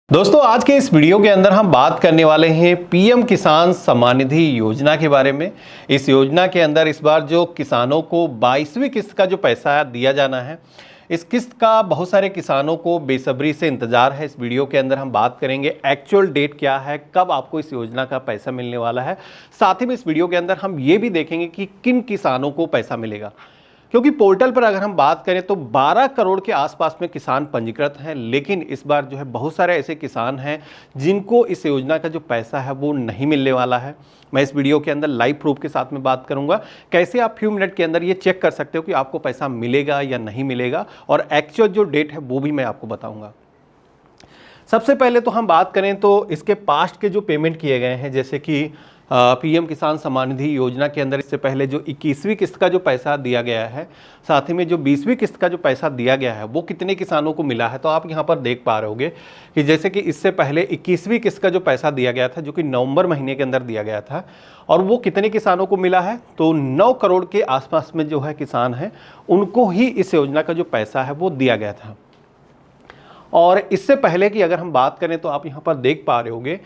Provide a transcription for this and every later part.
दोस्तों आज के इस वीडियो के अंदर हम बात करने वाले हैं पीएम किसान सम्मान निधि योजना के बारे में। इस योजना के अंदर इस बार जो किसानों को 22वीं किस्त का जो पैसा दिया जाना है, इस किस्त का बहुत सारे किसानों को बेसब्री से इंतजार है। इस वीडियो के अंदर हम बात करेंगे एक्चुअल डेट क्या है, कब आपको इस योजना का पैसा मिलने वाला है। साथ ही में इस वीडियो के अंदर हम ये भी देखेंगे कि किन किसानों को पैसा मिलेगा, क्योंकि पोर्टल पर अगर हम बात करें तो 12 करोड़ के आसपास में किसान पंजीकृत हैं, लेकिन इस बार जो है बहुत सारे ऐसे किसान हैं जिनको इस योजना का जो पैसा है वो नहीं मिलने वाला है। मैं इस वीडियो के अंदर लाइव प्रूफ के साथ में बात करूंगा कैसे आप फ्यू मिनट के अंदर ये चेक कर सकते हो कि आपको पैसा मिलेगा या नहीं मिलेगा, और एक्चुअल जो डेट है वो भी मैं आपको बताऊंगा। सबसे पहले तो हम बात करें तो इसके पास्ट के जो पेमेंट किए गए हैं, जैसे कि पीएम किसान सम्मान निधि योजना के अंदर इससे पहले जो 21वीं किस्त का जो पैसा दिया गया है, साथ ही में जो 20वीं किस्त का जो पैसा दिया गया है वो कितने किसानों को मिला है, तो आप यहाँ पर देख पा रहे होगे कि जैसे कि इससे पहले 21वीं किस्त का जो पैसा दिया गया था, जो कि नवंबर महीने के अंदर दिया गया था, और वो कितने किसानों को मिला है, तो 9 करोड़ के आसपास में जो है किसान हैं उनको ही इस योजना का जो पैसा है वो दिया गया था। और इससे पहले की अगर हम बात करें तो आप यहाँ पर देख पा रहे होंगे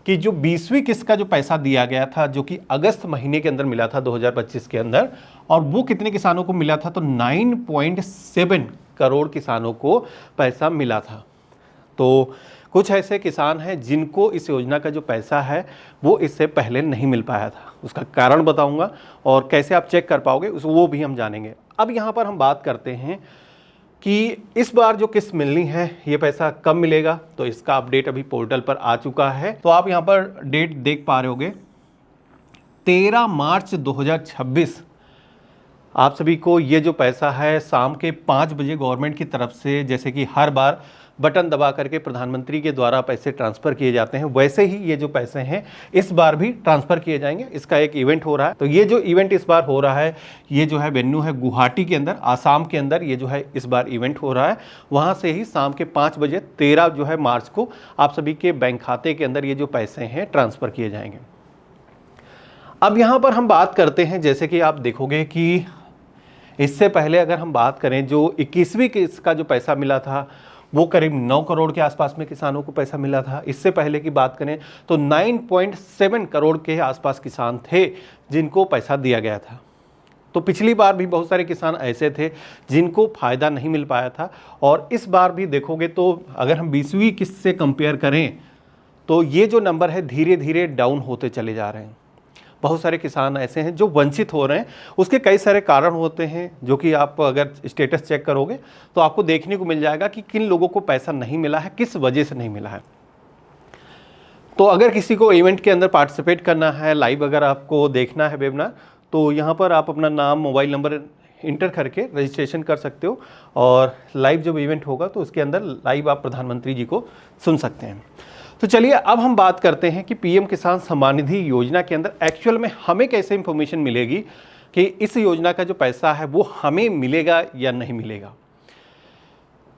कि जो 20वीं किस्त का जो पैसा दिया गया था, जो कि अगस्त महीने के अंदर मिला था 2025 के अंदर, और वो कितने किसानों को मिला था, तो 9.7 करोड़ किसानों को पैसा मिला था। तो कुछ ऐसे किसान हैं जिनको इस योजना का जो पैसा है वो इससे पहले नहीं मिल पाया था। उसका कारण बताऊंगा और कैसे आप चेक कर पाओगे वो भी हम जानेंगे। अब यहाँ पर हम बात करते हैं कि इस बार जो किस्त मिलनी है ये पैसा कब मिलेगा, तो इसका अपडेट अभी पोर्टल पर आ चुका है। तो आप यहाँ पर डेट देख पा रहे होगे 13 मार्च 2026। आप सभी को ये जो पैसा है शाम के 5 बजे गवर्नमेंट की तरफ से, जैसे कि हर बार बटन दबा करके प्रधानमंत्री के द्वारा पैसे ट्रांसफ़र किए जाते हैं, वैसे ही ये जो पैसे हैं इस बार भी ट्रांसफ़र किए जाएंगे। इसका एक इवेंट हो रहा है। तो ये जो इवेंट इस बार हो रहा है, ये जो है वेन्यू है गुवाहाटी के अंदर, आसाम के अंदर ये जो है इस बार इवेंट हो रहा है। वहाँ से ही शाम के 5 बजे 13 जो है मार्च को आप सभी के बैंक खाते के अंदर ये जो पैसे हैं ट्रांसफ़र किए जाएंगे। अब यहाँ पर हम बात करते हैं, जैसे कि आप देखोगे कि इससे पहले अगर हम बात करें जो 21वीं किस्त का जो पैसा मिला था वो करीब 9 करोड़ के आसपास में किसानों को पैसा मिला था। इससे पहले की बात करें तो 9.7 करोड़ के आसपास किसान थे जिनको पैसा दिया गया था। तो पिछली बार भी बहुत सारे किसान ऐसे थे जिनको फ़ायदा नहीं मिल पाया था, और इस बार भी देखोगे तो अगर हम 20वीं किस्त से कंपेयर करें तो ये जो नंबर है धीरे धीरे डाउन होते चले जा रहे हैं। बहुत सारे किसान ऐसे हैं जो वंचित हो रहे हैं। उसके कई सारे कारण होते हैं, जो कि आप अगर स्टेटस चेक करोगे तो आपको देखने को मिल जाएगा कि किन लोगों को पैसा नहीं मिला है, किस वजह से नहीं मिला है। तो अगर किसी को इवेंट के अंदर पार्टिसिपेट करना है, लाइव अगर आपको देखना है वेबिनार, तो यहाँ पर आप अपना नाम, मोबाइल नंबर इंटर करके रजिस्ट्रेशन कर सकते हो, और लाइव जब इवेंट होगा तो उसके अंदर लाइव आप प्रधानमंत्री जी को सुन सकते हैं। तो चलिए अब हम बात करते हैं कि पीएम किसान सम्मान निधि योजना के अंदर एक्चुअल में हमें कैसे इंफॉर्मेशन मिलेगी कि इस योजना का जो पैसा है वो हमें मिलेगा या नहीं मिलेगा।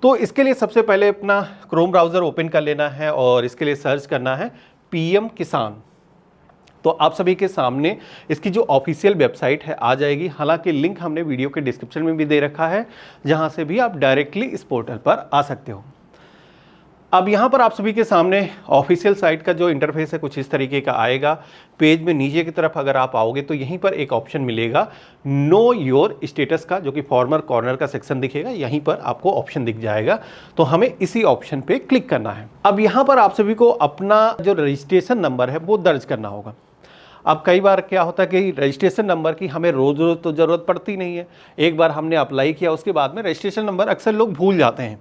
तो इसके लिए सबसे पहले अपना क्रोम ब्राउज़र ओपन कर लेना है और इसके लिए सर्च करना है पीएम किसान। तो आप सभी के सामने इसकी जो ऑफिशियल वेबसाइट है आ जाएगी। हालांकि लिंक हमने वीडियो के डिस्क्रिप्शन में भी दे रखा है, जहां से भी आप डायरेक्टली इस पोर्टल पर आ सकते हो। अब यहाँ पर आप सभी के सामने ऑफिशियल साइट का जो इंटरफेस है कुछ इस तरीके का आएगा। पेज में नीचे की तरफ अगर आप आओगे तो यहीं पर एक ऑप्शन मिलेगा नो योर स्टेटस का, जो कि फॉर्मर कॉर्नर का सेक्शन दिखेगा, यहीं पर आपको ऑप्शन दिख जाएगा। तो हमें इसी ऑप्शन पे क्लिक करना है। अब यहाँ पर आप सभी को अपना जो रजिस्ट्रेशन नंबर है वो दर्ज करना होगा। अब कई बार क्या होता है कि रजिस्ट्रेशन नंबर की हमें रोज़ रोज़ तो ज़रूरत पड़ती नहीं है। एक बार हमने अप्लाई किया, उसके बाद में रजिस्ट्रेशन नंबर अक्सर लोग भूल जाते हैं।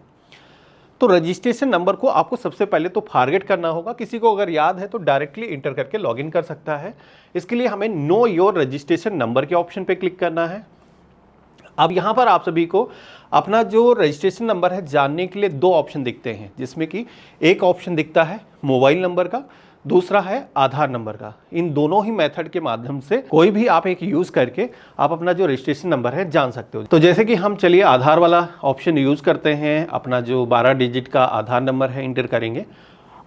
तो रजिस्ट्रेशन नंबर को आपको सबसे पहले तो फॉरगेट करना होगा। किसी को अगर याद है तो डायरेक्टली इंटर करके लॉगिन कर सकता है। इसके लिए हमें नो योर रजिस्ट्रेशन नंबर के ऑप्शन पे क्लिक करना है। अब यहाँ पर आप सभी को अपना जो रजिस्ट्रेशन नंबर है जानने के लिए 2 ऑप्शन दिखते हैं, जिसमें कि एक ऑप्शन दिखता है मोबाइल नंबर का, दूसरा है आधार नंबर का। इन दोनों ही मेथड के माध्यम से कोई भी आप एक यूज़ करके आप अपना जो रजिस्ट्रेशन नंबर है जान सकते हो। तो जैसे कि हम चलिए आधार वाला ऑप्शन यूज़ करते हैं। अपना जो 12 डिजिट का आधार नंबर है इंटर करेंगे,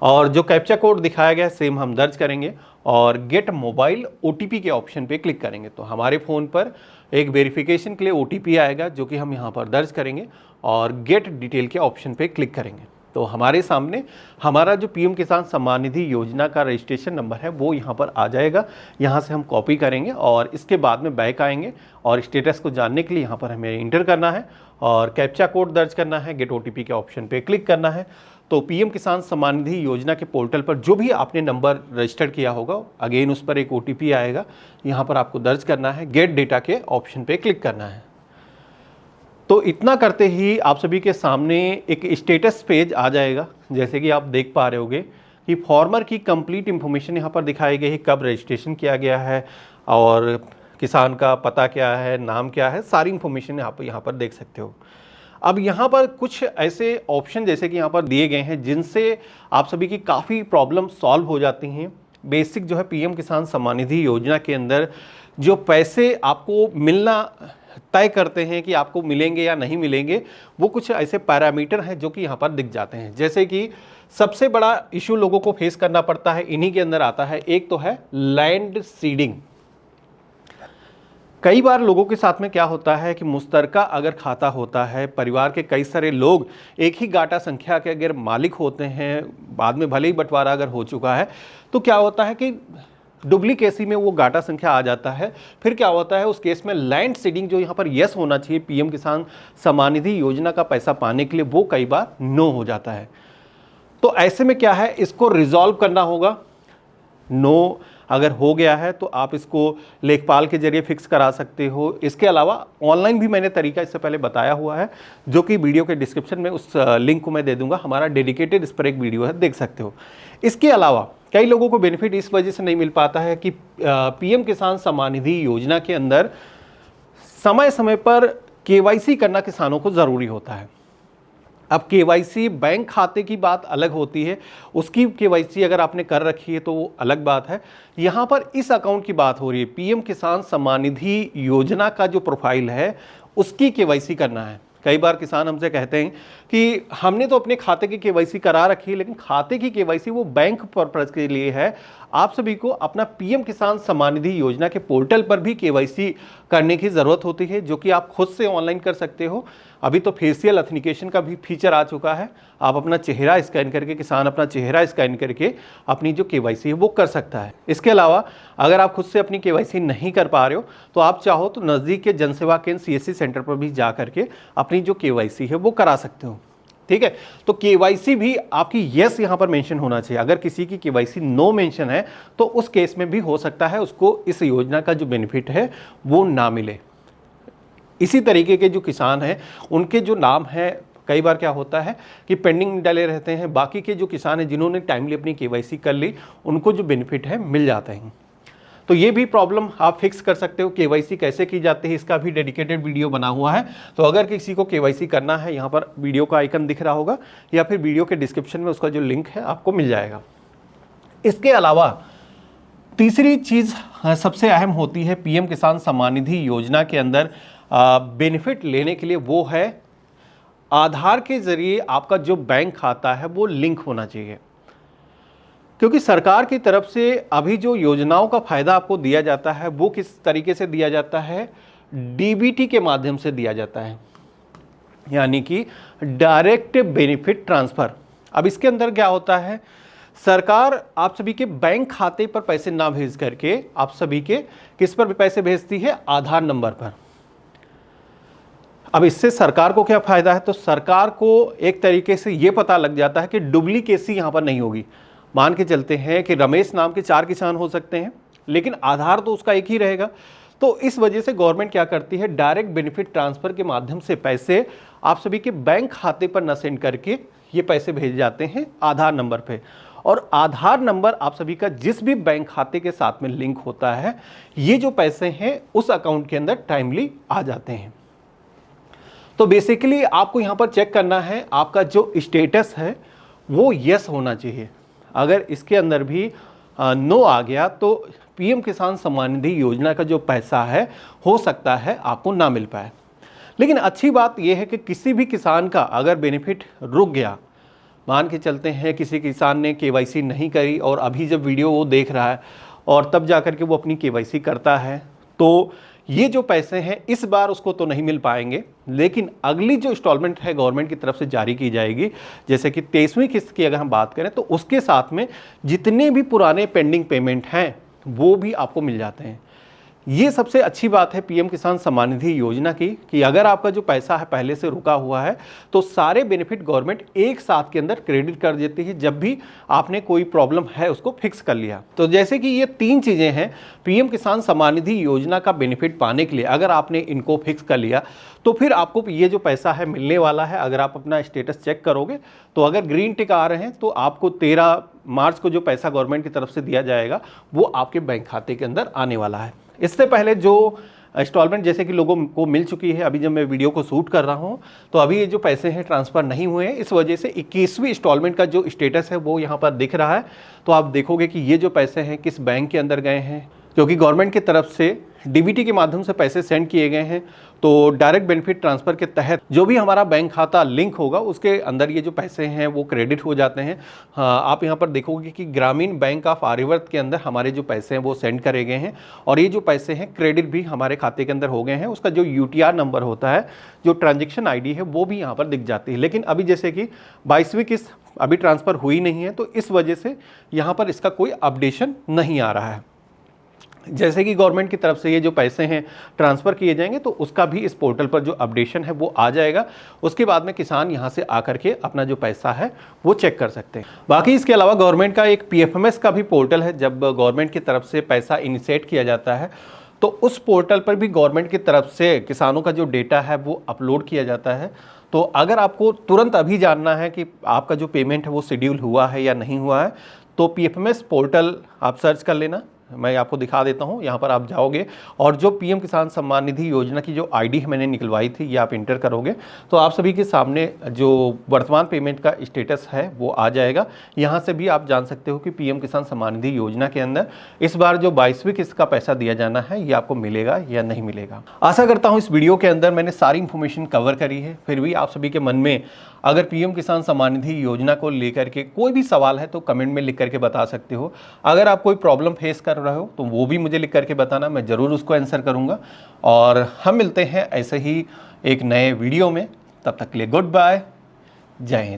और जो कैप्चा कोड दिखाया गया है सेम हम दर्ज करेंगे, और गेट मोबाइल OTP के ऑप्शन पे क्लिक करेंगे। तो हमारे फ़ोन पर एक वेरिफिकेशन के लिए OTP आएगा, जो कि हम यहाँ पर दर्ज करेंगे, और गेट डिटेल के ऑप्शन पे क्लिक करेंगे। तो हमारे सामने हमारा जो पीएम किसान सम्मान निधि योजना का रजिस्ट्रेशन नंबर है वो यहाँ पर आ जाएगा। यहाँ से हम कॉपी करेंगे और इसके बाद में बैक आएंगे और स्टेटस को जानने के लिए यहाँ पर हमें इंटर करना है और कैप्चा कोड दर्ज करना है, गेट ओटीपी के ऑप्शन पे क्लिक करना है। तो पीएम किसान सम्मान निधि योजना के पोर्टल पर जो भी आपने नंबर रजिस्टर किया होगा, अगेन उस पर एक ओटीपी आएगा, यहाँ पर आपको दर्ज करना है, गेट डेटा के ऑप्शन पे क्लिक करना है। तो इतना करते ही आप सभी के सामने एक स्टेटस पेज आ जाएगा। जैसे कि आप देख पा रहे होगे कि फार्मर की कंप्लीट इन्फॉर्मेशन यहाँ पर दिखाई गई है, कब रजिस्ट्रेशन किया गया है और किसान का पता क्या है, नाम क्या है, सारी इन्फॉर्मेशन आप यहाँ पर देख सकते हो। अब यहाँ पर कुछ ऐसे ऑप्शन जैसे कि यहाँ पर दिए गए हैं जिनसे आप सभी की काफ़ी प्रॉब्लम सॉल्व हो जाती हैं। बेसिक जो है पीएम किसान सम्मान निधि योजना के अंदर जो पैसे आपको मिलना तय करते हैं कि आपको मिलेंगे या नहीं मिलेंगे, वो कुछ ऐसे पैरामीटर हैं जो कि यहाँ पर दिख जाते हैं। जैसे कि सबसे बड़ा इशू लोगों को फेस करना पड़ता है, इन्हीं के अंदर आता है, एक तो है लैंड सीडिंग। कई बार लोगों के साथ में क्या होता है कि मुश्तरका अगर खाता होता है, परिवार के कई सारे लोग एक ही गाटा संख्या के अगर मालिक होते हैं, बाद में भले ही बंटवारा अगर हो चुका है, तो क्या होता है कि डुप्लीकेसी में वो गाटा संख्या आ जाता है। फिर क्या होता है, उस केस में लैंड सीडिंग जो यहाँ पर यस होना चाहिए पीएम किसान सम्मान निधि योजना का पैसा पाने के लिए, वो कई बार नो हो जाता है। तो ऐसे में क्या है, इसको रिजॉल्व करना होगा। नो अगर हो गया है तो आप इसको लेखपाल के जरिए फिक्स करा सकते हो। इसके अलावा ऑनलाइन भी मैंने तरीका इससे पहले बताया हुआ है, जो कि वीडियो के डिस्क्रिप्शन में उस लिंक को मैं दे दूंगा। हमारा डेडिकेटेड इस पर एक वीडियो है, देख सकते हो। इसके अलावा कई लोगों को बेनिफिट इस वजह से नहीं मिल पाता है कि पीएम किसान सम्मान निधि योजना के अंदर समय समय पर केवाईसी करना किसानों को ज़रूरी होता है। अब केवाईसी बैंक खाते की बात अलग होती है, उसकी केवाईसी अगर आपने कर रखी है तो वो अलग बात है। यहाँ पर इस अकाउंट की बात हो रही है, पीएम किसान सम्मान निधि योजना का जो प्रोफाइल है उसकी केवाईसी करना है। कई बार किसान हमसे कहते हैं कि हमने तो अपने खाते की केवाईसी करा रखी है, लेकिन खाते की केवाईसी वो बैंक पर्पज के लिए है। आप सभी को अपना पीएम किसान सम्मान निधि योजना के पोर्टल पर भी केवाईसी करने की ज़रूरत होती है, जो कि आप खुद से ऑनलाइन कर सकते हो। अभी तो फेशियल ऑथेंटिकेशन का भी फीचर आ चुका है, आप अपना चेहरा स्कैन करके, किसान अपना चेहरा स्कैन करके अपनी जो केवाईसी है वो कर सकता है। इसके अलावा अगर आप खुद से अपनी केवाईसी नहीं कर पा रहे हो तो आप चाहो तो नज़दीक के जनसेवा केंद्र सीएससी सेंटर पर भी जा करके अपनी जो केवाईसी है वो करा सकते हो। ठीक है, तो केवाईसी भी आपकी यस यहाँ पर मेंशन होना चाहिए। अगर किसी की केवाईसी नो मेंशन है तो उस केस में भी हो सकता है उसको इस योजना का जो बेनिफिट है वो ना मिले। इसी तरीके के जो किसान हैं उनके जो नाम है, कई बार क्या होता है कि पेंडिंग डले रहते हैं। बाकी के जो किसान हैं जिन्होंने टाइमली अपनी केवाईसी कर ली, उनको जो बेनिफिट है मिल जाते हैं। तो ये भी प्रॉब्लम आप फिक्स कर सकते हो। केवाईसी कैसे की जाती है इसका भी डेडिकेटेड वीडियो बना हुआ है। तो अगर किसी को केवाईसी करना है, यहाँ पर वीडियो का आइकन दिख रहा होगा या फिर वीडियो के डिस्क्रिप्शन में उसका जो लिंक है आपको मिल जाएगा। इसके अलावा तीसरी चीज़ सबसे अहम होती है पीएम किसान सम्मान निधि योजना के अंदर बेनिफिट लेने के लिए, वो है आधार के ज़रिए आपका जो बैंक खाता है वो लिंक होना चाहिए। क्योंकि सरकार की तरफ से अभी जो योजनाओं का फ़ायदा आपको दिया जाता है वो किस तरीके से दिया जाता है, डीबीटी के माध्यम से दिया जाता है, यानी कि डायरेक्ट बेनिफिट ट्रांसफ़र। अब इसके अंदर क्या होता है, सरकार आप सभी के बैंक खाते पर पैसे ना भेज करके आप सभी के किस पर पैसे भेजती है, आधार नंबर पर। अब इससे सरकार को क्या फ़ायदा है, तो सरकार को एक तरीके से ये पता लग जाता है कि डुप्लीकेसी यहाँ पर नहीं होगी। मान के चलते हैं कि रमेश नाम के 4 किसान हो सकते हैं, लेकिन आधार तो उसका एक ही रहेगा। तो इस वजह से गवर्नमेंट क्या करती है, डायरेक्ट बेनिफिट ट्रांसफ़र के माध्यम से पैसे आप सभी के बैंक खाते पर न सेंड करके ये पैसे भेज जाते हैं आधार नंबर पे। और आधार नंबर आप सभी का जिस भी बैंक खाते के साथ में लिंक होता है, ये जो पैसे हैं उस अकाउंट के अंदर टाइमली आ जाते हैं। तो बेसिकली आपको यहाँ पर चेक करना है आपका जो स्टेटस है वो यस होना चाहिए। अगर इसके अंदर भी नो आ गया तो पीएम किसान सम्मान निधि योजना का जो पैसा है हो सकता है आपको ना मिल पाए। लेकिन अच्छी बात यह है कि किसी भी किसान का अगर बेनिफिट रुक गया, मान के चलते हैं किसी किसान ने केवाईसी नहीं करी और अभी जब वीडियो वो देख रहा है और तब जाकर के वो अपनी केवाईसी करता है, तो ये जो पैसे हैं इस बार उसको तो नहीं मिल पाएंगे, लेकिन अगली जो इंस्टॉलमेंट है गवर्नमेंट की तरफ से जारी की जाएगी, जैसे कि 23वीं किस्त की अगर हम बात करें तो उसके साथ में जितने भी पुराने पेंडिंग पेमेंट हैं वो भी आपको मिल जाते हैं। ये सबसे अच्छी बात है पीएम किसान सम्मान निधि योजना की कि अगर आपका जो पैसा है पहले से रुका हुआ है तो सारे बेनिफिट गवर्नमेंट एक साथ के अंदर क्रेडिट कर देती है जब भी आपने कोई प्रॉब्लम है उसको फिक्स कर लिया। तो जैसे कि ये 3 चीज़ें हैं पीएम किसान सम्मान निधि योजना का बेनिफिट पाने के लिए, अगर आपने इनको फिक्स कर लिया तो फिर आपको ये जो पैसा है मिलने वाला है। अगर आप अपना स्टेटस चेक करोगे तो अगर ग्रीन टिक आ रहे हैं तो आपको 13 मार्च को जो पैसा गवर्नमेंट की तरफ से दिया जाएगा वो आपके बैंक खाते के अंदर आने वाला है। इससे पहले जो इंस्टॉलमेंट जैसे कि लोगों को मिल चुकी है, अभी जब मैं वीडियो को शूट कर रहा हूं तो अभी ये जो पैसे हैं ट्रांसफ़र नहीं हुए हैं, इस वजह से 21वीं इंस्टॉलमेंट का जो स्टेटस है वो यहाँ पर दिख रहा है। तो आप देखोगे कि ये जो पैसे हैं किस बैंक के अंदर गए हैं, क्योंकि गवर्नमेंट की तरफ से डीबीटी के माध्यम से पैसे सेंड किए गए हैं। तो डायरेक्ट बेनिफिट ट्रांसफ़र के तहत जो भी हमारा बैंक खाता लिंक होगा उसके अंदर ये जो पैसे हैं वो क्रेडिट हो जाते हैं। हाँ, आप यहाँ पर देखोगे कि ग्रामीण बैंक ऑफ आर्यावर्त के अंदर हमारे जो पैसे हैं वो सेंड करे गए हैं और ये जो पैसे हैं क्रेडिट भी हमारे खाते के अंदर हो गए हैं। उसका जो यूटीआर नंबर होता है, जो ट्रांजेक्शन आईडी है, वो भी यहाँ पर दिख जाती है। लेकिन अभी जैसे कि 22वीं किस्त अभी ट्रांसफ़र हुई नहीं है तो इस वजह से यहाँ पर इसका कोई अपडेशन नहीं आ रहा है। जैसे कि गवर्नमेंट की तरफ से ये जो पैसे हैं ट्रांसफ़र किए जाएंगे तो उसका भी इस पोर्टल पर जो अपडेशन है वो आ जाएगा। उसके बाद में किसान यहाँ से आकर के अपना जो पैसा है वो चेक कर सकते हैं। बाकी इसके अलावा गवर्नमेंट का एक पीएफएमएस का भी पोर्टल है। जब गवर्नमेंट की तरफ से पैसा इनिशिएट किया जाता है तो उस पोर्टल पर भी गवर्नमेंट की तरफ से किसानों का जो डेटा है वो अपलोड किया जाता है। तो अगर आपको तुरंत अभी जानना है कि आपका जो पेमेंट है वो शेड्यूल हुआ है या नहीं हुआ है तो पीएफएमएस पोर्टल आप सर्च कर लेना। मैं आपको दिखा देता हूं, यहाँ पर आप जाओगे और जो पीएम किसान सम्मान निधि योजना की जो आईडी है मैंने निकलवाई थी ये आप इंटर करोगे तो आप सभी के सामने जो वर्तमान पेमेंट का स्टेटस है वो आ जाएगा। यहाँ से भी आप जान सकते हो कि पीएम किसान सम्मान निधि योजना के अंदर इस बार जो 22वीं किस्त का पैसा दिया जाना है ये आपको मिलेगा या नहीं मिलेगा। आशा करता हूँ इस वीडियो के अंदर मैंने सारी इंफॉर्मेशन कवर करी है। फिर भी आप सभी के मन में अगर पीएम किसान सम्मान निधि योजना को लेकर के कोई भी सवाल है तो कमेंट में लिख करके बता सकते हो। अगर आप कोई प्रॉब्लम फेस कर रहे हो तो वो भी मुझे लिख करके बताना, मैं ज़रूर उसको आंसर करूँगा। और हम मिलते हैं ऐसे ही एक नए वीडियो में, तब तक के लिए गुड बाय, जय हिंद।